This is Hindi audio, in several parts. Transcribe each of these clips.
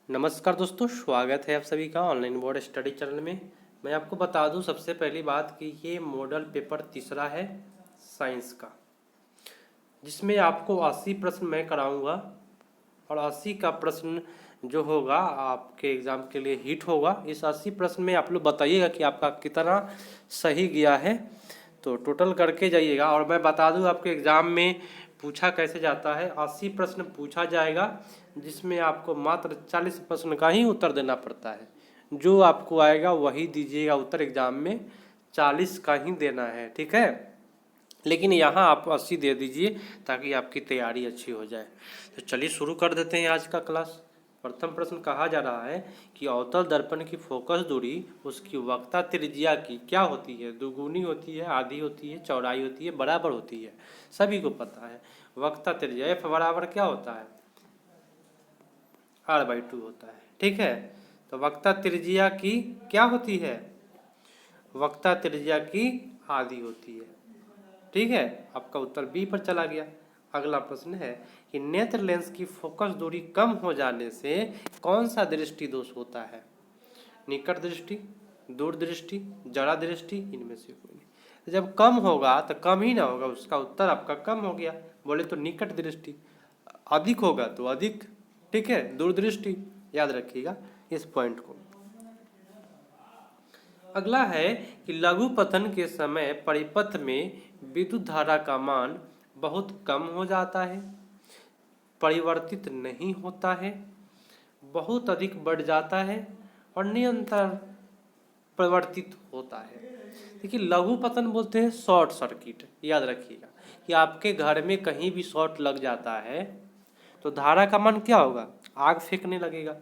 नमस्कार दोस्तों, स्वागत है आप सभी का ऑनलाइन बोर्ड स्टडी चैनल में। मैं आपको बता दूं सबसे पहली बात कि ये मॉडल पेपर तीसरा है साइंस का, जिसमें आपको 80 प्रश्न मैं कराऊंगा और 80 का प्रश्न जो होगा आपके एग्ज़ाम के लिए हिट होगा। इस 80 प्रश्न में आप लोग बताइएगा कि आपका कितना सही गया है, तो टोटल करके जाइएगा। और मैं बता दूं आपके एग्ज़ाम में पूछा कैसे जाता है। 80 प्रश्न पूछा जाएगा, जिसमें आपको मात्र 40 प्रश्न का ही उत्तर देना पड़ता है। जो आपको आएगा वही दीजिएगा उत्तर, एग्ज़ाम में 40 का ही देना है, ठीक है। लेकिन यहाँ आप 80 दे दीजिए ताकि आपकी तैयारी अच्छी हो जाए। तो चलिए शुरू कर देते हैं आज का क्लास। प्रथम प्रश्न कहा जा रहा है कि अवतल दर्पण की फोकस दूरी उसकी वक्रता त्रिज्या की क्या होती है? दुगुनी होती है, आधी होती है, चौड़ाई होती है, बराबर होती है। सभी को पता है वक्रता त्रिज्या एफ बराबर क्या होता है? r/2 होता है, ठीक है। तो वक्रता त्रिज्या की क्या होती है? वक्रता त्रिज्या की आधी होती है, ठीक है। आपका उत्तर बी पर चला गया। अगला प्रश्न है कि नेत्र लेंस की फोकस दूरी कम हो जाने से कौन सा दृष्टि दोष होता है? निकट दृष्टि, दूर दृष्टि, जड़ा दृष्टि, इनमें से कोई नहीं। जब कम होगा तो कम ही ना होगा, उसका उत्तर आपका कम हो गया। बोले तो निकट दृष्टि, अधिक होगा तो अधिक, ठीक है, दूरदृष्टि। याद रखिएगा इस पॉइंट को। अगला है कि लघु पतन के समय परिपथ में विद्युत धारा का मान बहुत कम हो जाता है, परिवर्तित नहीं होता है, बहुत अधिक बढ़ जाता है और निरंतर परिवर्तित होता है। देखिए, लघु पतन बोलते हैं शॉर्ट सर्किट। याद रखिएगा कि आपके घर में कहीं भी शॉर्ट लग जाता है तो धारा का मान क्या होगा? आग फेंकने लगेगा,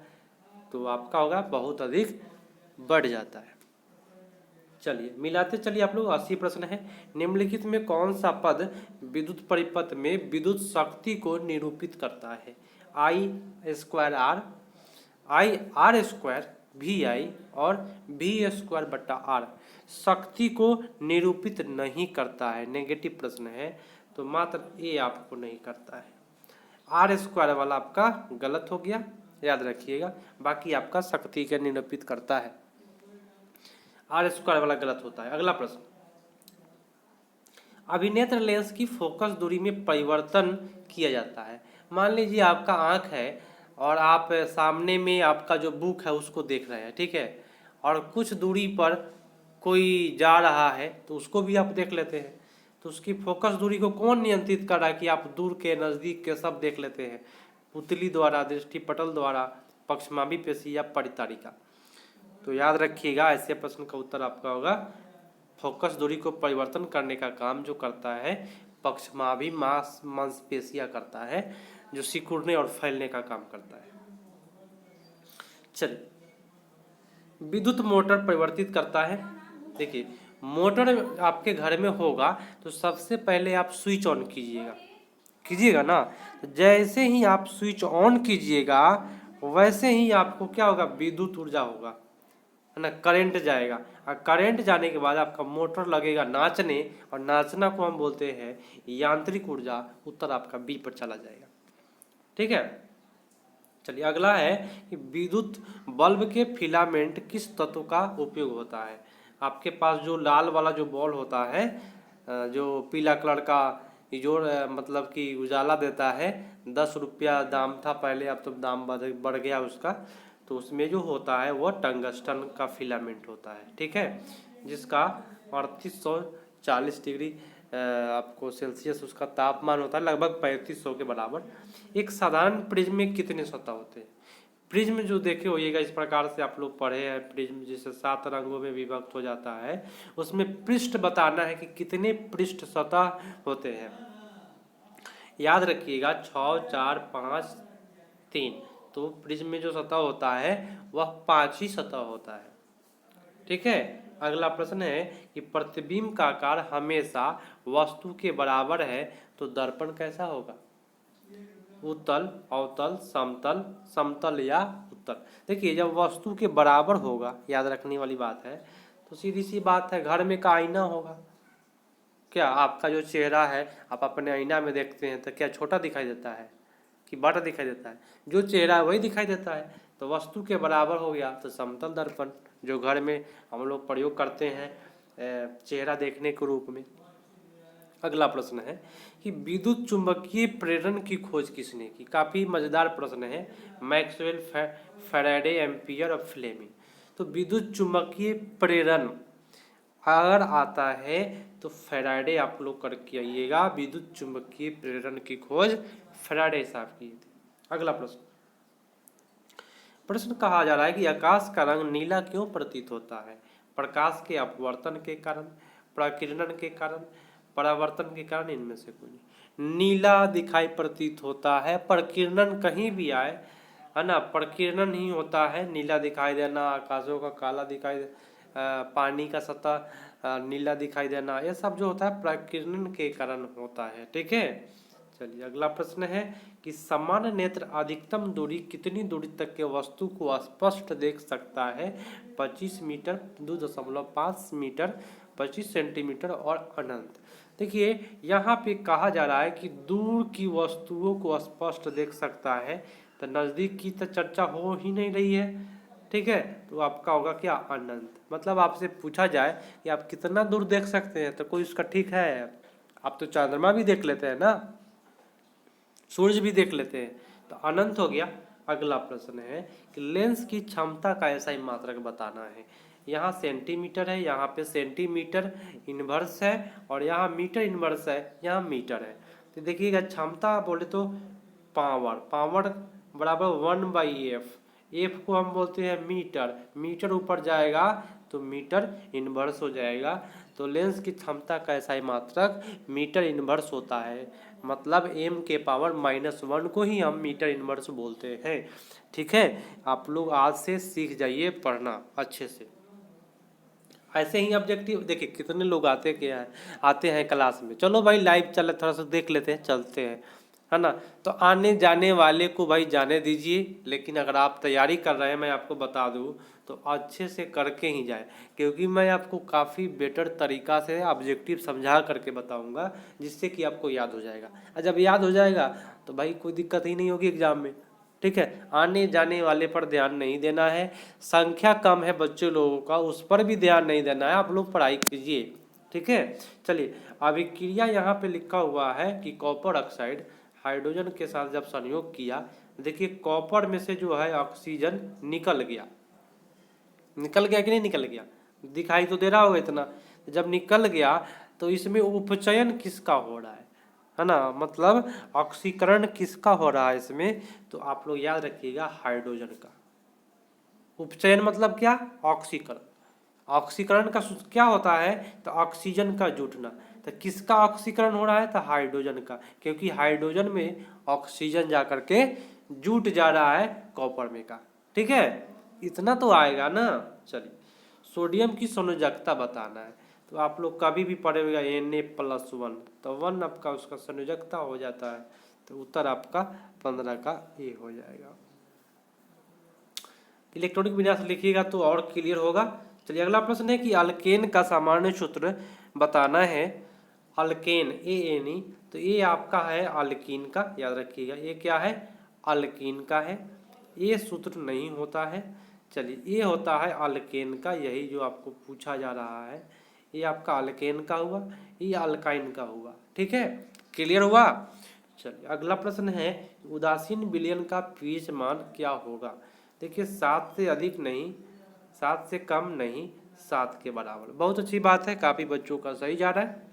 तो आपका होगा बहुत अधिक बढ़ जाता है। चलिए मिलाते चलिए, आप लोग 80 प्रश्न है। निम्नलिखित में कौन सा पद विद्युत परिपथ में विद्युत शक्ति को निरूपित करता है? I²R, IR² VI और V²/R शक्ति को निरूपित नहीं करता है। नेगेटिव प्रश्न है, तो मात्र ए आपको नहीं करता है। R² वाला आपका गलत हो गया, याद रखिएगा। बाकी आपका शक्ति के निरूपित करता है, R² वाला गलत होता है। अगला प्रश्न, अभिनेत्र लेंस की फोकस दूरी में परिवर्तन किया जाता है। मान लीजिए आपका आंख है और आप सामने में आपका जो बुक है उसको देख रहे हैं, ठीक है, और कुछ दूरी पर कोई जा रहा है तो उसको भी आप देख लेते हैं। तो उसकी फोकस दूरी को कौन नियंत्रित कर रहा है कि आप दूर के नज़दीक के सब देख लेते हैं? पुतली द्वारा, दृष्टिपटल द्वारा, पक्षमाभी पेशी या परितारिका। तो याद रखिएगा, ऐसे प्रश्न का उत्तर आपका होगा फोकस दूरी को परिवर्तन करने का काम जो करता है पक्षमाभी मांसपेशियां करता है, जो सिकुड़ने और फैलने का काम करता है। चलिए, विद्युत मोटर परिवर्तित करता है। देखिए, मोटर आपके घर में होगा तो सबसे पहले आप स्विच ऑन कीजिएगा ना। तो जैसे ही आप स्विच ऑन कीजिएगा वैसे ही आपको क्या होगा? विद्युत ऊर्जा होगा, है ना, करंट जाएगा। और करंट जाने के बाद आपका मोटर लगेगा नाचने, और नाचना को हम बोलते हैं यांत्रिक ऊर्जा। उत्तर आपका बी पर चला जाएगा, ठीक है। चलिए अगला है कि विद्युत बल्ब के फिलामेंट किस तत्व का उपयोग होता है? आपके पास जो लाल वाला जो बॉल होता है, जो पीला कलर का जो मतलब कि उजाला देता है, 10 रुपया दाम था पहले, अब तो दाम बढ़ गया उसका। तो उसमें जो होता है वह टंगस्टन का फिलामेंट होता है, ठीक है, जिसका 3840 डिग्री आपको सेल्सियस उसका तापमान होता है, लगभग 3500 के बराबर। एक साधारण प्रिज्म में कितने सतह होते हैं? प्रिज्म जो देखे होइएगा, इस प्रकार से आप लोग पढ़े हैं, प्रिज्म जैसे 7 रंगों में विभक्त हो जाता है, उसमें पृष्ठ बताना है कि कितने पृष्ठ सतह होते हैं। याद रखिएगा 6, 4, 5, 3। तो प्रिज्म में जो सतह होता है वह 5 ही सतह होता है, ठीक है। अगला प्रश्न है कि प्रतिबिंब का आकार हमेशा वस्तु के बराबर है तो दर्पण कैसा होगा? उत्तल, अवतल, समतल, समतल या उत्तल। देखिए, जब वस्तु के बराबर होगा, याद रखने वाली बात है, तो सीधी सी बात है, घर में का आईना होगा। क्या आपका जो चेहरा है आप अपने आईना में देखते हैं तो क्या छोटा दिखाई देता है कि बड़ा दिखाई देता है? जो चेहरा है वही दिखाई देता है। तो वस्तु के बराबर हो गया। तो समतल दर्पण जो घर में हम लोग प्रयोग करते हैं चेहरा देखने के रूप में। अगला प्रश्न है कि विद्युत चुंबकीय प्रेरण की खोज किसने की। काफ़ी मज़ेदार प्रश्न है। मैक्सवेल, फैराडे, एम्पियर और फ्लेमिंग। तो विद्युत चुंबकीय प्रेरण अगर आता है तो फैराडे आप लोग करके आइएगा। विद्युत चुंबकीय प्रेरण की खोज फैराडे साहब की थी। अगला प्रश्न कहा जा रहा है कि आकाश का रंग नीला क्यों प्रतीत होता है। प्रकाश के अपवर्तन के कारण, प्रकीर्णन के कारण, परावर्तन के कारण, इनमें से कोई। नीला दिखाई प्रतीत होता है। प्रकीर्णन कहीं भी आए है ना, प्रकीर्णन ही होता है। नीला दिखाई देना, आकाशों का काला दिखाई पानी का सतह नीला दिखाई देना, ये सब जो होता है प्रकीर्णन के कारण होता है। ठीक है, चलिए अगला प्रश्न है कि सामान्य नेत्र अधिकतम दूरी कितनी दूरी तक के वस्तु को स्पष्ट देख सकता है। 25 मीटर, 2.5 मीटर, 25 सेंटीमीटर और अनंत। देखिए यहाँ पे कहा जा रहा है कि दूर की वस्तुओं को स्पष्ट देख सकता है, तो नज़दीक की तो चर्चा हो ही नहीं रही है। ठीक है, तो आपका होगा क्या, अनंत। मतलब आपसे पूछा जाए कि आप कितना दूर देख सकते हैं, तो कोई उसका ठीक है। आप तो चंद्रमा भी देख लेते हैं ना, सूरज भी देख लेते हैं, तो अनंत हो गया। अगला प्रश्न है कि लेंस की क्षमता का ऐसा ही मात्रक बताना है। यहाँ सेंटीमीटर है, यहाँ पे सेंटीमीटर इनवर्स है, और यहाँ मीटर इनवर्स है, यहाँ मीटर है। तो देखिएगा क्षमता बोले तो पावर बराबर 1/f। एफ को हम बोलते हैं मीटर, मीटर ऊपर जाएगा तो मीटर इनवर्स हो जाएगा। तो लेंस की क्षमता का ऐसा ही मात्रक मीटर इनवर्स होता है। मतलब m के पावर -1 को ही हम मीटर इनवर्स बोलते हैं। ठीक है, आप लोग आज से सीख जाइए पढ़ना अच्छे से। ऐसे ही ऑब्जेक्टिव देखिए कितने लोग आते हैं क्लास में। चलो भाई लाइव चले, थोड़ा सा देख लेते हैं, चलते हैं, है ना। तो आने जाने वाले को भाई जाने दीजिए, लेकिन अगर आप तैयारी कर रहे हैं, मैं आपको बता दूं तो अच्छे से करके ही जाए, क्योंकि मैं आपको काफ़ी बेटर तरीका से ऑब्जेक्टिव समझा करके बताऊंगा, जिससे कि आपको याद हो जाएगा। और जब याद हो जाएगा तो भाई कोई दिक्कत ही नहीं होगी एग्जाम में। ठीक है, आने जाने वाले पर ध्यान नहीं देना है। संख्या कम है बच्चे लोगों का, उस पर भी ध्यान नहीं देना है। आप लोग पढ़ाई कीजिए। ठीक है, चलिए अभिक्रिया यहाँ पे लिखा हुआ है कि कॉपर ऑक्साइड हाइड्रोजन के साथ जब संयोग किया, देखिए कॉपर में से जो है ऑक्सीजन निकल गया। निकल गया कि नहीं निकल गया, दिखाई तो दे रहा होगा इतना। जब निकल गया तो इसमें उपचयन किसका हो रहा है ना, मतलब ऑक्सीकरण किसका हो रहा है इसमें, तो आप लोग याद रखिएगा हाइड्रोजन का। उपचयन मतलब क्या, ऑक्सीकरण। ऑक्सीकरण का क्या होता है, तो ऑक्सीजन का जुटना। तो किसका ऑक्सीकरण हो रहा है, तो हाइड्रोजन का, क्योंकि हाइड्रोजन में ऑक्सीजन जा करके जुट जा रहा है कॉपर में का। ठीक है, इतना तो आएगा ना। चलिए सोडियम की संयोजकता बताना है, तो आप लोग कभी भी पढ़ेगा Na+1, तो 1 आपका उसका संयोजकता हो जाता है, तो उत्तर आपका 15 का ए हो जाएगा। इलेक्ट्रॉनिक विन्यास लिखिएगा तो और क्लियर होगा। चलिए अगला प्रश्न है कि अल्केन का सामान्य सूत्र बताना है। अल्केन ANE, तो ये आपका है अल्कीन का, याद रखिएगा ये क्या है, अल्कीन का है। ये सूत्र नहीं होता है। चलिए ये होता है अल्केन का, यही जो आपको पूछा जा रहा है, ये आपका अल्केन का हुआ, ये अल्काइन का हुआ। ठीक है, क्लियर हुआ। चलिए अगला प्रश्न है उदासीन विलयन का पीएच मान क्या होगा। देखिए 7 से अधिक नहीं, 7 से कम नहीं, 7 के बराबर। बहुत अच्छी बात है, काफ़ी बच्चों का सही जा रहा है।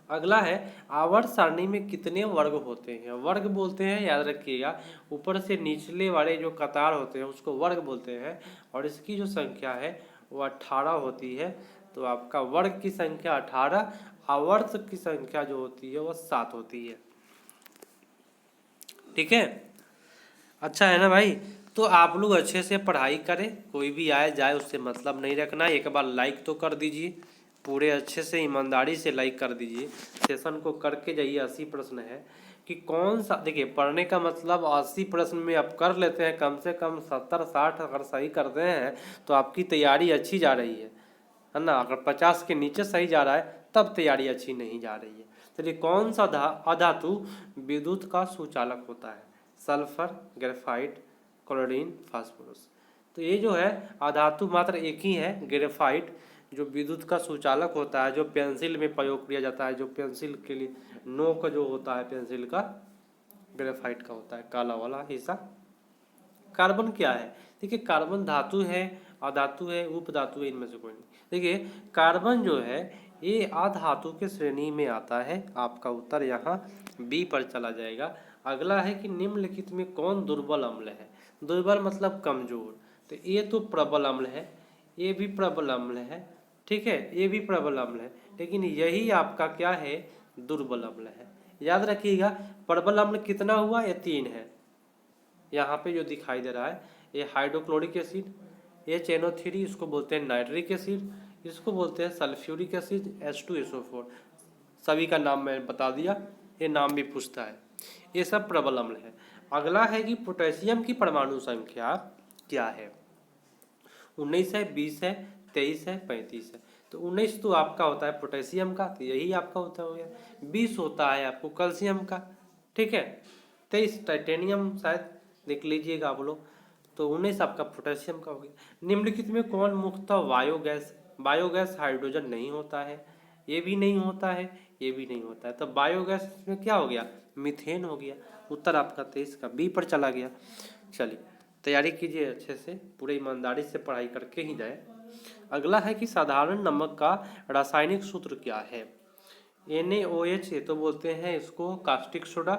अगला है आवर्त सारणी में कितने वर्ग होते हैं। वर्ग बोलते हैं, याद रखिएगा, ऊपर से निचले वाले जो कतार होते हैं उसको वर्ग बोलते हैं, और इसकी जो संख्या है वो 18 होती है। तो आपका वर्ग की संख्या 18, आवर्त की संख्या जो होती है वो 7 होती है। ठीक है, अच्छा है ना भाई। तो आप लोग अच्छे से पढ़ाई करें, कोई भी आए जाए उससे मतलब नहीं रखना। एक बार लाइक तो कर दीजिए, पूरे अच्छे से ईमानदारी से लाइक कर दीजिए। सेशन को करके जाइए। 80 प्रश्न है कि कौन सा, देखिए पढ़ने का मतलब 80 प्रश्न में आप कर लेते हैं, कम से कम 70-60 अगर सही करते हैं तो आपकी तैयारी अच्छी जा रही है ना। अगर 50 के नीचे सही जा रहा है तब तैयारी अच्छी नहीं जा रही है। चलिए कौन सा अधातु विद्युत का सुचालक होता है। Sulphur, graphite, chlorine, phosphorus. तो ये जो है अधातु मात्र एक ही है, ग्रेफाइट, जो विद्युत का सुचालक होता है, जो पेंसिल में प्रयोग किया जाता है, जो पेंसिल के लिए नोक जो होता है पेंसिल का, ग्रेफाइट का होता है, काला वाला हिस्सा। कार्बन क्या है? देखिए कार्बन धातु है, अधातु है, उपधातु है, इनमें से कोई नहीं। देखिए कार्बन जो है ये अधातु के श्रेणी में आता है। आपका उत्तर यहाँ बी पर चला जाएगा। अगला है कि निम्नलिखित में कौन दुर्बल अम्ल है? दुर्बल मतलब कमजोर। तो ये तो प्रबल अम्ल है, ये भी प्रबल अम्ल है, ठीक है, ये भी प्रबल अम्ल है, लेकिन यही आपका क्या है? दुर्बल अम्ल है। याद रखिएगा प्रबल अम्ल कितना हुआ? ये 3 है। यहाँ पे जो दिखाई दे रहा है ये हाइड्रोक्लोरिक एसिड, HNO3, इसको बोलते हैं नाइट्रिक एसिड, इसको बोलते हैं सल्फ्यूरिक एसिड, H2SO4। सभी का नाम मैं बता दिया, ये नाम भी पूछता है। ये सब प्रबल अम्ल है। अगला है कि पोटेशियम की परमाणु संख्या क्या है? 19 है, 20 है, 23 है, 35 है। तो 19 तो आपका होता है पोटेशियम का, तो यही आपका होता हो गया। 20 होता है आपको कैल्शियम का, ठीक है। 23 टाइटेनियम शायद देख लीजिएगा आप लोग। तो 19 आपका पोटेशियम का हो गया। निम्नलिखित में कौन मुख्यतः बायोगैस? बायोगैस हाइड्रोजन नहीं होता है, ये भी नहीं होता है, ये भी नहीं होता है। तो बायोगैस में क्या हो गया? मीथेन हो गया। उत्तर आपका 23 का बी पर चला गया। चलिए तैयारी कीजिए अच्छे से, पूरे ईमानदारी से पढ़ाई करके ही जाए। अगला है कि साधारण नमक का रासायनिक सूत्र क्या है? NaOH, ये तो बोलते हैं इसको कास्टिक सोडा,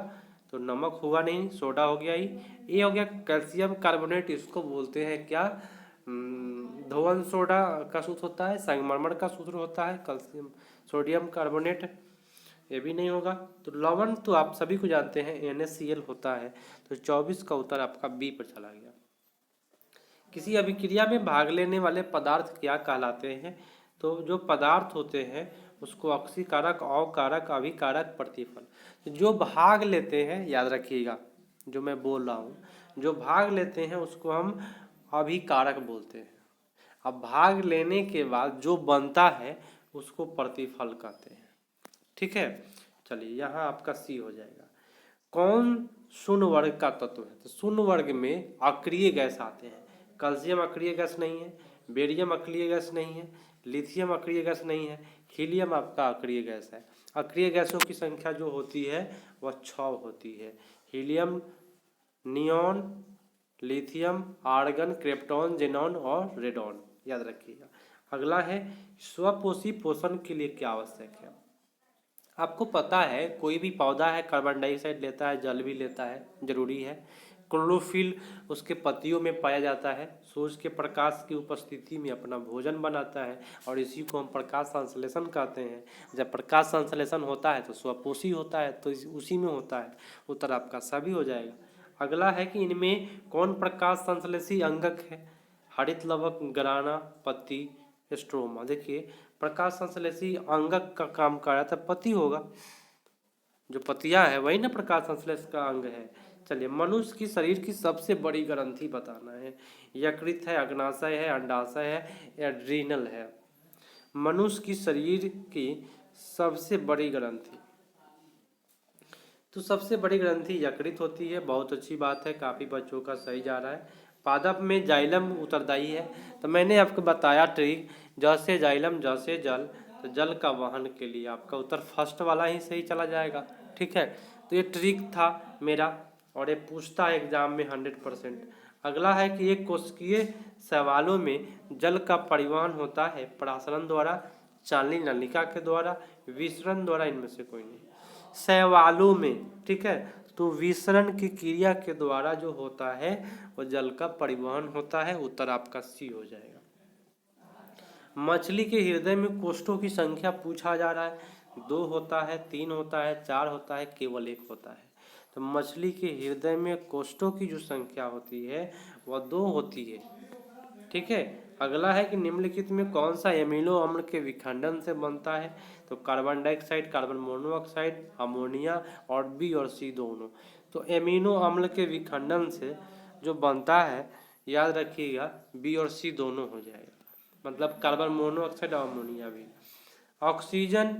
तो नमक हुआ नहीं, सोडा हो गया ही। ये हो गया कैल्शियम कार्बोनेट, इसको बोलते हैं क्या? धोवन सोडा का सूत्र होता है, संगमरमर का सूत्र होता है कैल्शियम सोडियम कार्बोनेट, ये भी नहीं होगा। तो लवण तो आप सभी को जानते हैं NaCl होता है। तो 24 का उत्तर आपका बी पर चला गया। किसी अभिक्रिया में भाग लेने वाले पदार्थ क्या कहलाते हैं? तो जो पदार्थ होते हैं उसको ऑक्सीकारक, अवकारक, अभिकारक, प्रतिफल। तो जो भाग लेते हैं, याद रखिएगा जो मैं बोल रहा हूँ, जो भाग लेते हैं उसको हम अभिकारक बोलते हैं। अब भाग लेने के बाद जो बनता है उसको प्रतिफल कहते हैं, ठीक है। चलिए यहाँ आपका सी हो जाएगा। कौन शून्य वर्ग का तत्व है? तो शून्य वर्ग में अक्रिय गैस आते हैं। कैल्शियम अक्रिय गैस नहीं है, बेरियम अक्रिय गैस नहीं है, लिथियम अक्रिय गैस नहीं है, हीलियम आपका अक्रिय गैस है। अक्रिय गैसों की संख्या जो होती है वह 6 होती है। Helium, neon, lithium, argon, krypton, xenon और रेडॉन, याद रखिएगा। अगला है स्वपोषी पोषण के लिए क्या आवश्यक है? आपको पता है कोई भी पौधा है कार्बन डाइऑक्साइड लेता है, जल भी लेता है, जरूरी है। क्लोरोफिल उसके पत्तियों में पाया जाता है, सूरज के प्रकाश की उपस्थिति में अपना भोजन बनाता है, और इसी को हम प्रकाश संश्लेषण कहते हैं। जब प्रकाश संश्लेषण होता है तो स्वपोषी होता है, तो उसी में होता है। उत्तर आपका सभी हो जाएगा। अगला है कि इनमें कौन प्रकाश संश्लेषी अंगक है? हरित लवक, ग्राना, पत्ती, स्ट्रोमा। देखिए प्रकाश संश्लेषी अंगक का काम कर रहा था, पत्ती होगा, जो पत्तियां है वही ना प्रकाश संश्लेष का अंग है। चलिए मनुष्य की शरीर की सबसे बड़ी ग्रंथि बताना है। यकृत है, अग्नाशय है, अंडाशय है, एड्रीनल है। मनुष्य की शरीर की सबसे बड़ी ग्रंथि, तो सबसे बड़ी ग्रंथि यकृत होती है। बहुत अच्छी बात है, काफी बच्चों का सही जा रहा है। पादप में जाइलम उत्तरदायी है। तो मैंने आपको बताया ट्रिक, जैसे जाइलम जैसे जल, तो जल का वहन के लिए आपका उत्तर फर्स्ट वाला ही सही चला जाएगा, ठीक है। तो ये ट्रिक था मेरा, और ये पूछता है एग्जाम में 100%। अगला है कि एक कोशिकीय शैवालों में जल का परिवहन होता है परासरण द्वारा, चालनी नलिका के द्वारा, विसरण द्वारा, इनमें से कोई नहीं। शैवालों में, ठीक है, तो विसरण की क्रिया के द्वारा जो होता है वो जल का परिवहन होता है। उत्तर आपका सी हो जाएगा। मछली के हृदय में कोष्ठों की संख्या पूछा जा रहा है। 2 होता है, 3 होता है, 4 होता है, केवल 1 होता है। तो मछली के हृदय में कोष्ठों की जो संख्या होती है वह 2 होती है, ठीक है। अगला है कि निम्नलिखित में कौन सा एमिनो अम्ल के विखंडन से बनता है? तो carbon dioxide, carbon monoxide, ammonia, और बी और सी दोनों। तो एमिनो अम्ल के विखंडन से जो बनता है, याद रखिएगा बी और सी दोनों हो जाएगा, मतलब कार्बन मोनोऑक्साइड और अमोनिया भी। ऑक्सीजन,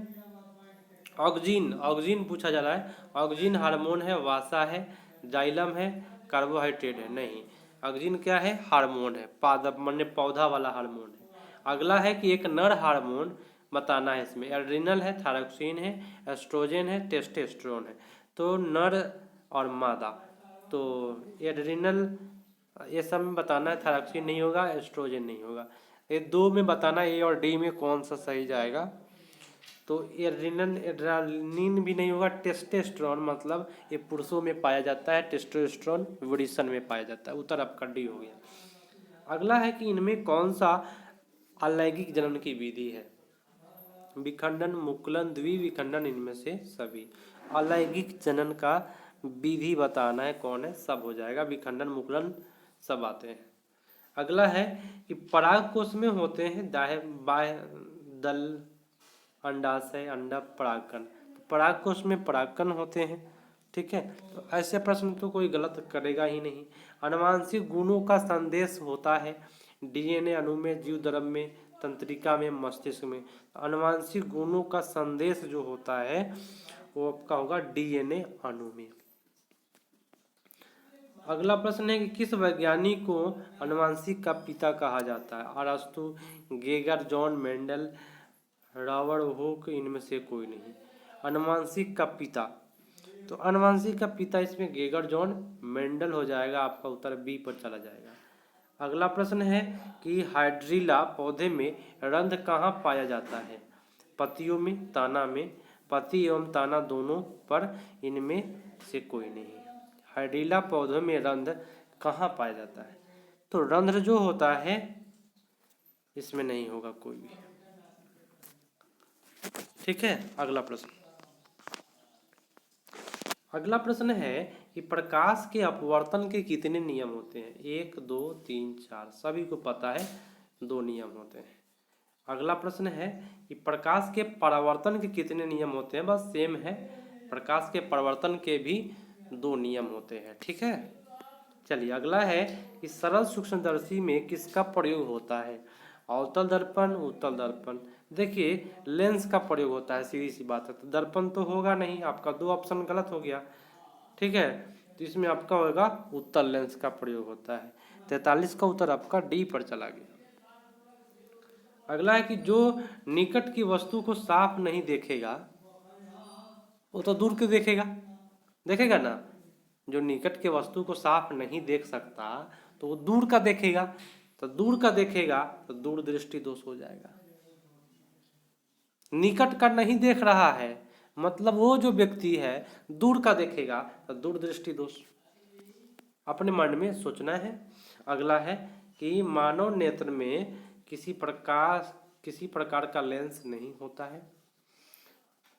ऑक्सीजन, ऑक्सीजन पूछा जा रहा है। ऑक्सीजन हार्मोन है, वासा है, जाइलम है, कार्बोहाइड्रेट है? नहीं, ऑक्सीजन क्या है? हार्मोन है, पादप माने पौधा वाला हार्मोन है। अगला है कि एक नर हार्मोन बताना है। इसमें एड्रिनल है, थायरोक्सिन है, एस्ट्रोजन है, टेस्टोस्टेरोन है। तो नर और मादा, तो एड्रिनल ये सब में बताना है, थायरोक्सिन नहीं होगा, एस्ट्रोजन नहीं होगा। ये दो में बताना ए और डी में कौन सा सही जाएगा। तो एड्रिनल एड्रेनालिन भी नहीं होगा। टेस्टोस्टेरोन मतलब ये पुरुषों में पाया जाता है, टेस्टोस्टेरोन वुमेन में पाया जाता है। उत्तर आपका डी हो गया। अगला है कि इनमें कौन सा अलैंगिक जनन की विधि है? विखंडन, मुकुलन, द्विविखंडन, इनमें से सभी। अलैंगिक जनन का विधि बताना है, कौन है? सब हो जाएगा, विखंडन मुकुलन सब आते हैं। अगला है कि पराग कोश में होते हैं बाह्य दल, अंडाशय, अंडा, परागकण। पराग कोश में परागकण होते हैं, ठीक है। तो ऐसे प्रश्न तो कोई गलत करेगा ही नहीं। आनुवांशिक गुणों का संदेश होता है डीएनए अणु में, जीव द्रव्य में, तंत्रिका में, मस्तिष्क में। आनुवांशिक गुणों का संदेश जो होता है वो आपका होगा डीएनए अणु में। अगला प्रश्न है कि किस वैज्ञानिक को आनुवांशिक का पिता कहा जाता है? अरस्तु, Geiger, John Mendel, Robert Hooke, इनमें से कोई नहीं। आनुवांशिक का पिता, तो आनुवांशिक का पिता इसमें गेगर जॉन मेंडल हो जाएगा। आपका उत्तर बी पर चला जाएगा। अगला प्रश्न है कि हाइड्रिला पौधे में रंध्र कहाँ पाया जाता है? पत्तियों में, ताना में, पत्ती एवं ताना दोनों पर, इनमें से कोई नहीं। हाइड्रिला पौधों में रंध्र कहाँ पाया जाता है? तो रंध्र जो होता है इसमें नहीं होगा कोई भी, ठीक है। अगला प्रश्न, अगला प्रश्न है कि प्रकाश के अपवर्तन के कितने नियम होते हैं? 1, 2, 3, 4, सभी को पता है 2 नियम होते हैं। अगला प्रश्न है कि प्रकाश के परावर्तन के कितने नियम होते हैं? बस सेम है, प्रकाश के परावर्तन के भी 2 नियम होते हैं, ठीक है। चलिए अगला है कि सरल सूक्ष्मदर्शी में किसका प्रयोग होता है? अवतल दर्पण, उत्तल दर्पण। देखिए लेंस का प्रयोग होता है, सीधी सी बात है। तो दर्पण तो होगा नहीं, आपका 2 ऑप्शन गलत हो गया, ठीक है। तो इसमें आपका होगा उत्तल लेंस का प्रयोग होता है। 43 का उत्तर आपका डी पर चला गया। अगला है कि जो निकट की वस्तु को साफ नहीं देखेगा वो तो दूर के देखेगा, देखेगा ना। जो निकट के वस्तु को साफ नहीं देख सकता तो वो दूर का देखेगा। तो दूर का देखेगा तो दूर दृष्टि दोष हो जाएगा। निकट का नहीं देख रहा है मतलब वो जो व्यक्ति है दूर का देखेगा तो दूर दृष्टि दोष। अपने मन में सोचना है। अगला है कि मानव नेत्र में किसी प्रकार का लेंस नहीं होता है।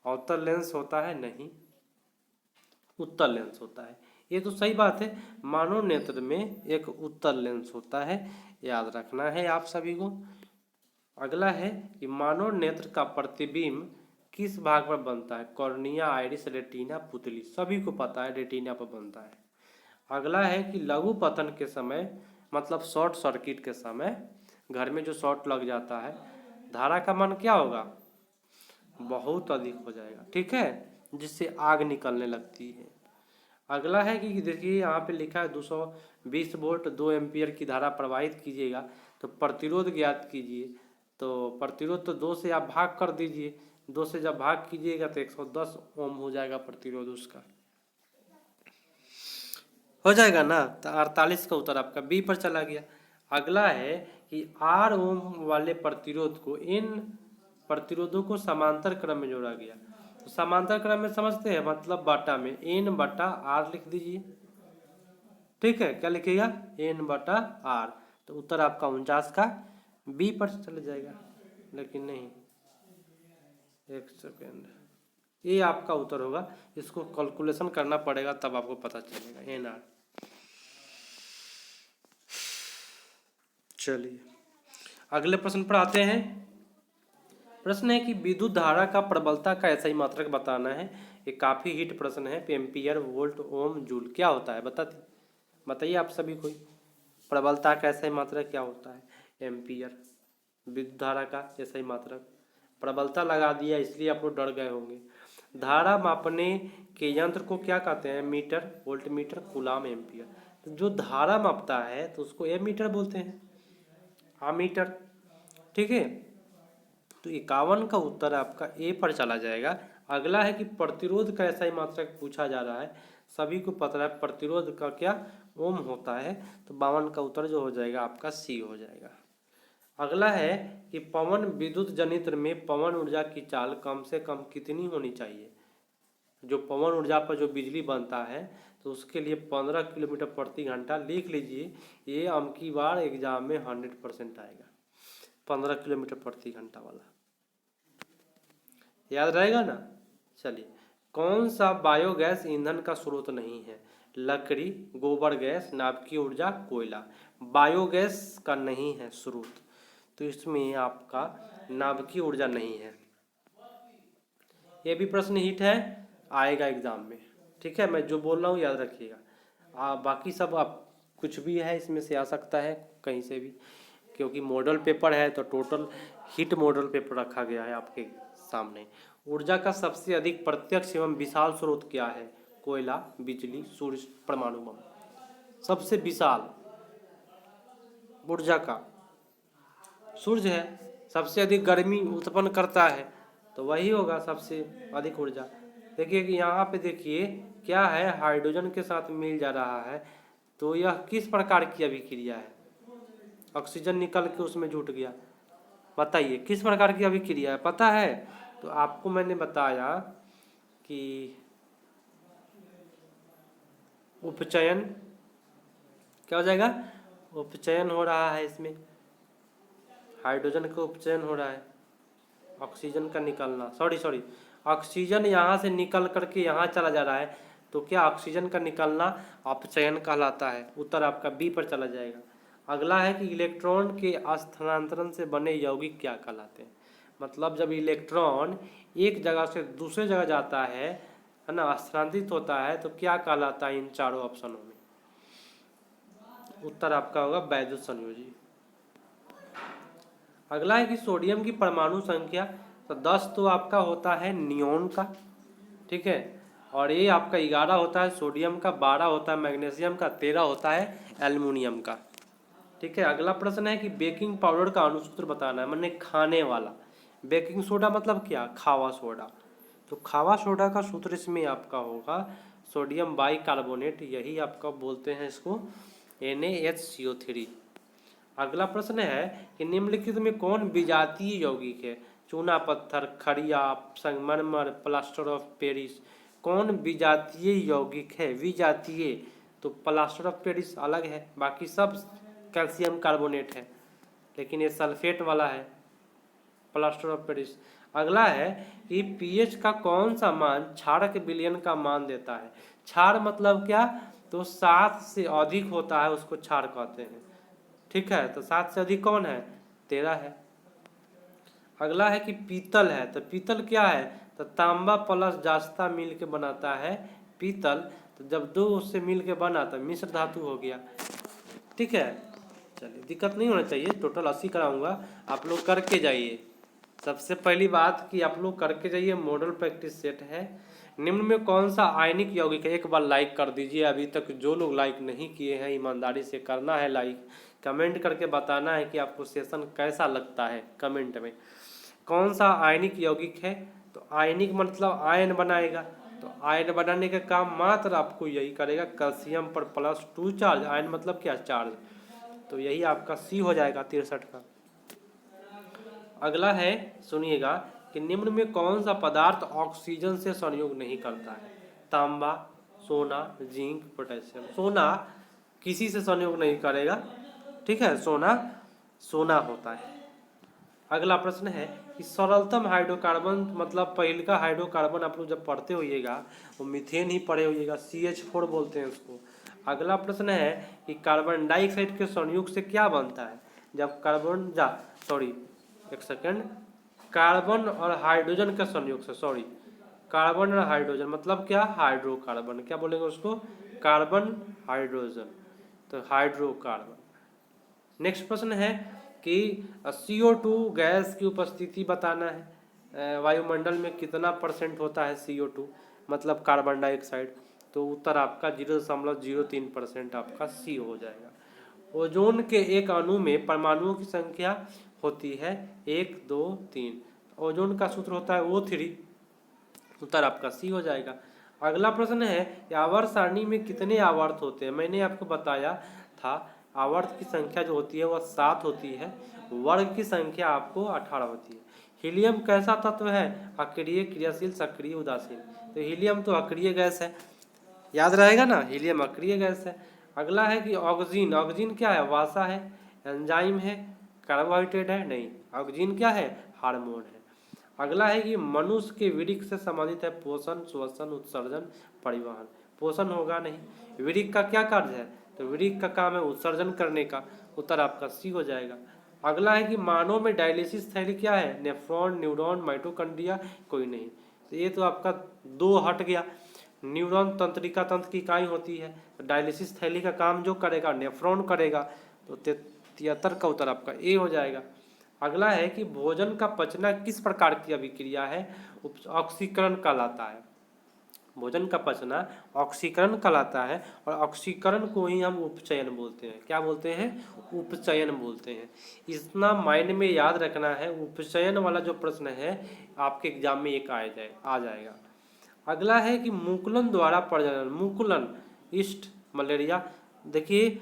अवतल लेंस होता है नहीं, उत्तल लेंस होता है। ये तो सही बात है, मानव नेत्र में एक उत्तल लेंस होता है, याद रखना है आप सभी को। अगला है कि मानव नेत्र का प्रतिबिंब किस भाग पर बनता है? कॉर्निया, आइरिस, रेटिना, पुतली। सभी को पता है रेटिना पर बनता है। अगला है कि लघु पतन के समय मतलब शॉर्ट सर्किट के समय घर में जो शॉर्ट लग जाता है धारा का मान क्या होगा? बहुत अधिक हो जाएगा, ठीक है, जिससे आग निकलने लगती है। अगला है कि देखिए यहाँ पे लिखा है 220 वोल्ट 2 एम्पियर की धारा प्रवाहित कीजिएगा तो प्रतिरोध ज्ञात कीजिए। तो प्रतिरोध तो 2 से आप भाग कर दीजिए, 2 से जब भाग कीजिएगा तो 110 ओम हो जाएगा प्रतिरोध उसका, हो जाएगा ना। तो 48 का उत्तर आपका बी पर चला गया। अगला है कि R ओम वाले प्रतिरोध को इन प्रतिरोधों को समांतर क्रम में जोड़ा गया। तो समांतर क्रम में समझते हैं, मतलब बाटा में N/R लिख दीजिए, ठीक है। क्या लिखिएगा? N/R। तो उत्तर आपका 49 का बी पर चला जाएगा, लेकिन नहीं, एक सेकेंड, ये आपका उत्तर होगा। इसको कैलकुलेशन करना पड़ेगा तब आपको पता चलेगा NR। चलिए अगले प्रश्न पर आते हैं। प्रश्न है कि विद्युत धारा का प्रबलता का ऐसा ही मात्रक बताना है। ये काफी हिट प्रश्न है। एम्पियर, वोल्ट, ओम, जूल क्या होता है बताइए आप सभी कोई। प्रबलता का ऐसा ही मात्रक क्या होता है? एम्पियर। विद्युत धारा का ऐसा ही मात्रक। प्रबलता लगा दिया इसलिए आप लोग डर गए होंगे। धारा मापने के यंत्र को क्या कहते हैं? Metre, voltmeter, coulomb, ampere. तो जो धारा मापता है तो उसको एमीटर बोलते हैं, आमीटर। ठीक है, तो 51 का उत्तर आपका ए पर चला जाएगा। अगला है कि प्रतिरोध का ऐसा ही मात्रक पूछा जा रहा है, सभी को पता है प्रतिरोध का क्या ओम होता है, तो 52 का उत्तर जो हो जाएगा आपका सी हो जाएगा। अगला है कि पवन विद्युत जनित्र में पवन ऊर्जा की चाल कम से कम कितनी होनी चाहिए। जो पवन ऊर्जा पर जो बिजली बनता है तो उसके लिए 15 किलोमीटर प्रति घंटा लिख लीजिए, ये अबकी बार एग्जाम में 100% आएगा, 15 किलोमीटर प्रति घंटा वाला, याद रहेगा ना। चलिए, कौन सा बायोगैस ईंधन का स्रोत नहीं है। लकड़ी, गोबर गैस, नाभिकीय ऊर्जा, कोयला। बायोगैस का नहीं है स्रोत, तो इसमें आपका नाभिकीय ऊर्जा नहीं है। ये भी प्रश्न हिट है, आएगा एग्जाम में। ठीक है, मैं जो बोल रहा हूँ याद रखिएगा। बाकी सब आप कुछ भी है इसमें से आ सकता है कहीं से भी, क्योंकि मॉडल पेपर है तो टोटल हिट मॉडल पेपर रखा गया है आपके सामने। ऊर्जा का सबसे अधिक प्रत्यक्ष एवं विशाल स्रोत क्या है। कोयला, बिजली, सूर्य, परमाणु बम। सबसे विशाल ऊर्जा का सूर्य है, सबसे अधिक गर्मी उत्पन्न करता है तो वही होगा सबसे अधिक ऊर्जा। देखिए कि यहाँ पे देखिए क्या है, हाइड्रोजन के साथ मिल जा रहा है, तो यह किस प्रकार की अभिक्रिया है। ऑक्सीजन निकल के उसमें जुट गया, बताइए किस प्रकार की अभिक्रिया है, पता है। तो आपको मैंने बताया कि उपचयन, क्या हो जाएगा, उपचयन हो रहा है इसमें, हाइड्रोजन का उपचयन हो रहा है, ऑक्सीजन का निकलना, सॉरी ऑक्सीजन यहाँ से निकल करके यहाँ चला जा रहा है, तो क्या ऑक्सीजन का निकलना अपचयन कहलाता है। उत्तर आपका बी पर चला जाएगा। अगला है कि इलेक्ट्रॉन के स्थानांतरण से बने यौगिक क्या कहलाते हैं। मतलब जब इलेक्ट्रॉन एक जगह से दूसरे जगह जाता है ना, स्थानांतरित होता है, तो क्या कहलाता है इन चारों ऑप्शनों में। उत्तर आपका होगा वैद्युत संयोजी। अगला है कि सोडियम की परमाणु संख्या, तो 10 तो आपका होता है नियोन का, ठीक है, और ये आपका 11 होता है सोडियम का, 12 होता है मैग्नीशियम का, 13 होता है एल्युमिनियम का। ठीक है, अगला प्रश्न है कि बेकिंग पाउडर का अणुसूत्र बताना है, मैंने खाने वाला। बेकिंग सोडा मतलब क्या, खावा सोडा, तो खावा सोडा का सूत्र इसमें आपका होगा सोडियम बाइकार्बोनेट, यही आपका बोलते हैं इसको NaHCO3। अगला प्रश्न है कि निम्नलिखित में कौन विजातीय यौगिक है। चूना पत्थर, खड़िया, संगमरमर, प्लास्टर ऑफ पेरिस। कौन विजातीय यौगिक है, विजातीय, तो प्लास्टर ऑफ पेरिस अलग है, बाकी सब कैल्शियम कार्बोनेट है, लेकिन ये सल्फेट वाला है प्लास्टर ऑफ पेरिस। अगला है कि पीएच का कौन सा मान क्षारक विलयन का मान देता है। क्षार मतलब क्या, तो 7 से अधिक होता है उसको क्षार कहते हैं। ठीक है, तो 7 से अधिक कौन है, 13 है। अगला है कि पीतल है, तो पीतल क्या है, तो तांबा प्लस जास्ता मिल के बनाता है पीतल, तो जब दो उससे मिल के बना तो मिश्र धातु हो गया। ठीक है, चलिए दिक्कत नहीं होना चाहिए, टोटल 80 कराऊंगा, आप लोग करके जाइए। सबसे पहली बात कि आप लोग करके जाइए, मॉडल प्रैक्टिस सेट है। निम्न में कौन सा आयनिक यौगिक है, एक बार लाइक कर दीजिए। अभी तक जो लोग लाइक नहीं किए हैं ईमानदारी से करना है लाइक, कमेंट करके बताना है कि आपको सेशन कैसा लगता है कमेंट में। कौन सा आयनिक यौगिक है, तो आयनिक मतलब आयन बनाएगा, तो आयन बनाने का काम मात्र आपको यही करेगा, कैल्शियम पर +2 चार्ज, आयन मतलब क्या, चार्ज, तो यही आपका सी हो जाएगा 63 का। अगला है सुनिएगा कि निम्न में कौन सा पदार्थ ऑक्सीजन से संयोग नहीं करता है। तांबा, सोना, जिंक, पोटेशियम। सोना किसी से संयोग नहीं करेगा, ठीक है, सोना सोना होता है। अगला प्रश्न है कि सरलतम हाइड्रोकार्बन, मतलब पहिलका हाइड्रोकार्बन आप लोग जब पढ़ते होइएगा वो मीथेन ही पढ़े होइएगा, CH4 बोलते हैं उसको। अगला प्रश्न है कि कार्बन डाइऑक्साइड के संयुग से क्या बनता है। जब एक सेकेंड, कार्बन और हाइड्रोजन के संयोग से, कार्बन और हाइड्रोजन मतलब क्या, हाइड्रोकार्बन, क्या बोलेंगे उसको, कार्बन हाइड्रोजन, तो हाइड्रोकार्बन। नेक्स्ट प्रश्न है कि CO2 गैस की उपस्थिति बताना है। वायुमंडल में कितना % होता है CO2, मतलब कार्बन डाइऑक्साइड, तो उत्तर आपका 0.03% आपका सी हो जाएगा। ओजोन के एक अणु में परमाणुओं की संख्या होती है 1, 2, 3। ओजोन का सूत्र होता है O3, उत्तर आपका सी हो जाएगा। अगला प्रश्न है कि आवर्त सारणी में कितने आवर्त होते हैं। मैंने आपको बताया था आवर्त की संख्या जो होती है वह 7 होती है, वर्ग की संख्या आपको 18 होती है। हीलियम कैसा तत्व है? अक्रिय, क्रियाशील, सक्रिय, उदासीन। तो हीलियम तो अक्रिय गैस है, याद रहेगा ना, हीलियम अक्रिय गैस है। अगला है कि ऑक्सीजन, ऑक्सीजन क्या है? वासा है, एंजाइम है, कार्बोहाइड्रेट है? नहीं, ऑक्सीजन क्या है? हार्मोन है। अगला है कि मनुष्य के विरिक से संबंधित है पोषण, श्वसन, उत्सर्जन, परिवहन। पोषण होगा नहीं। विरिक का क्या कार्य है? तो विरिक का काम है उत्सर्जन करने का, उत्तर आपका सी हो जाएगा। अगला है कि मानव में डायलिसिस थैली क्या है? Nephron, neuron, mitochondria? कोई नहीं। तो ये तो आपका 2 हट गया। न्यूरॉन तंत्रिका तंत्र की इकाई होती है, तो डायलिसिस थैली का काम जो करेगा नेफ्रॉन करेगा, तो 73 का उत्तर आपका ए हो जाएगा। अगला है कि भोजन का पचना किस प्रकार की अभिक्रिया है? ऑक्सीकरण कहलाता है। भोजन का पचना ऑक्सीकरण कहलाता है, और ऑक्सीकरण को ही हम उपचयन बोलते हैं। क्या बोलते हैं? उपचयन बोलते हैं। इतना माइंड में याद रखना है, उपचयन वाला जो प्रश्न है आपके एग्जाम में एक आ जाएगा। अगला है कि मुकुलन द्वारा प्रजनन, मुकुलन, ईस्ट, मलेरिया। देखिए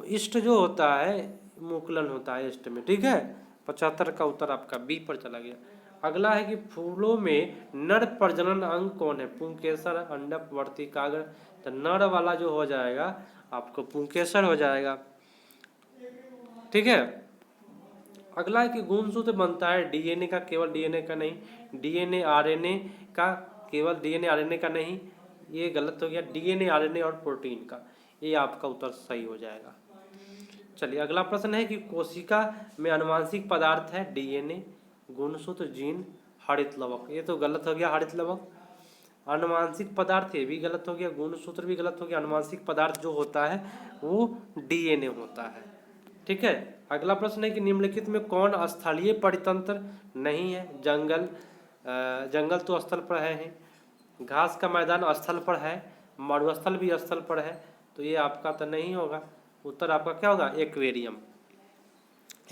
ईस्ट जो होता है मुकुलन होता है ईस्ट में, ठीक है। 75 का उत्तर आपका बी पर चला गया। अगला है कि फूलों में नर प्रजनन अंग कौन है? पुंकेसर, अंडक, वर्तिकाग्र। तो नर वाला जो हो जाएगा आपको पुंकेसर हो जाएगा, ठीक है। अगला है कि गुणसूत्र बनता है डीएनए का, केवल डीएनए का नहीं, डीएनए आरएनए का, केवल डीएनए आरएनए का नहीं, ये गलत हो गया, डीएनए आरएनए और प्रोटीन का। ये आपका उत्तर सही हो जाएगा। चलिए अगला प्रश्न है कि कोशिका में आनुवांशिक पदार्थ है डीएनए, गुणसूत्र, जीन, हरित लवक। ये तो गलत हो गया, हरित लवक। आनुवांशिक पदार्थ ये भी गलत हो गया, गुणसूत्र भी गलत हो गया। आनुवांशिक पदार्थ जो होता है वो डीएनए होता है, ठीक है। अगला प्रश्न है कि निम्नलिखित में कौन स्थलीय परितंत्र नहीं है? जंगल, जंगल तो स्थल पर है, घास का मैदान स्थल पर है, मरुस्थल भी स्थल पर है, तो ये आपका तो नहीं होगा। उत्तर आपका क्या होगा? एक्वेरियम।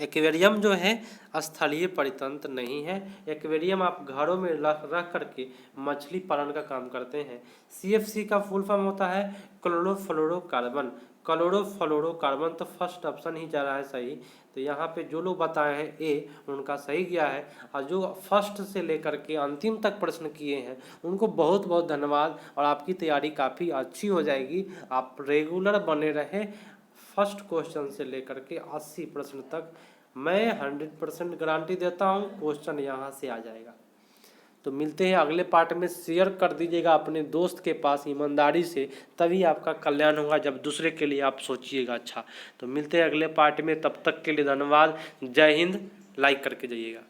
एक्वेरियम जो है स्थलीय परितंत्र नहीं है। एक्वेरियम आप घरों में रख करके मछली पालन का काम करते हैं। सीएफसी का फुल फॉर्म होता है क्लोरोफ्लोरोकार्बन। क्लोरोफ्लोरोकार्बन, तो फर्स्ट ऑप्शन ही जा रहा है सही। तो यहाँ पे जो लोग बताए हैं ए, उनका सही गया है। और जो फर्स्ट से लेकर के अंतिम तक प्रश्न किए हैं उनको बहुत बहुत धन्यवाद, और आपकी तैयारी काफ़ी अच्छी हो जाएगी। आप रेगुलर बने रहें। फर्स्ट क्वेश्चन से लेकर के 80 प्रश्न तक मैं 100% गारंटी देता हूँ क्वेश्चन यहाँ से आ जाएगा। तो मिलते हैं अगले पार्ट में। शेयर कर दीजिएगा अपने दोस्त के पास ईमानदारी से, तभी आपका कल्याण होगा जब दूसरे के लिए आप सोचिएगा अच्छा। तो मिलते हैं अगले पार्ट में, तब तक के लिए धन्यवाद। जय हिंद। लाइक करके जाइएगा।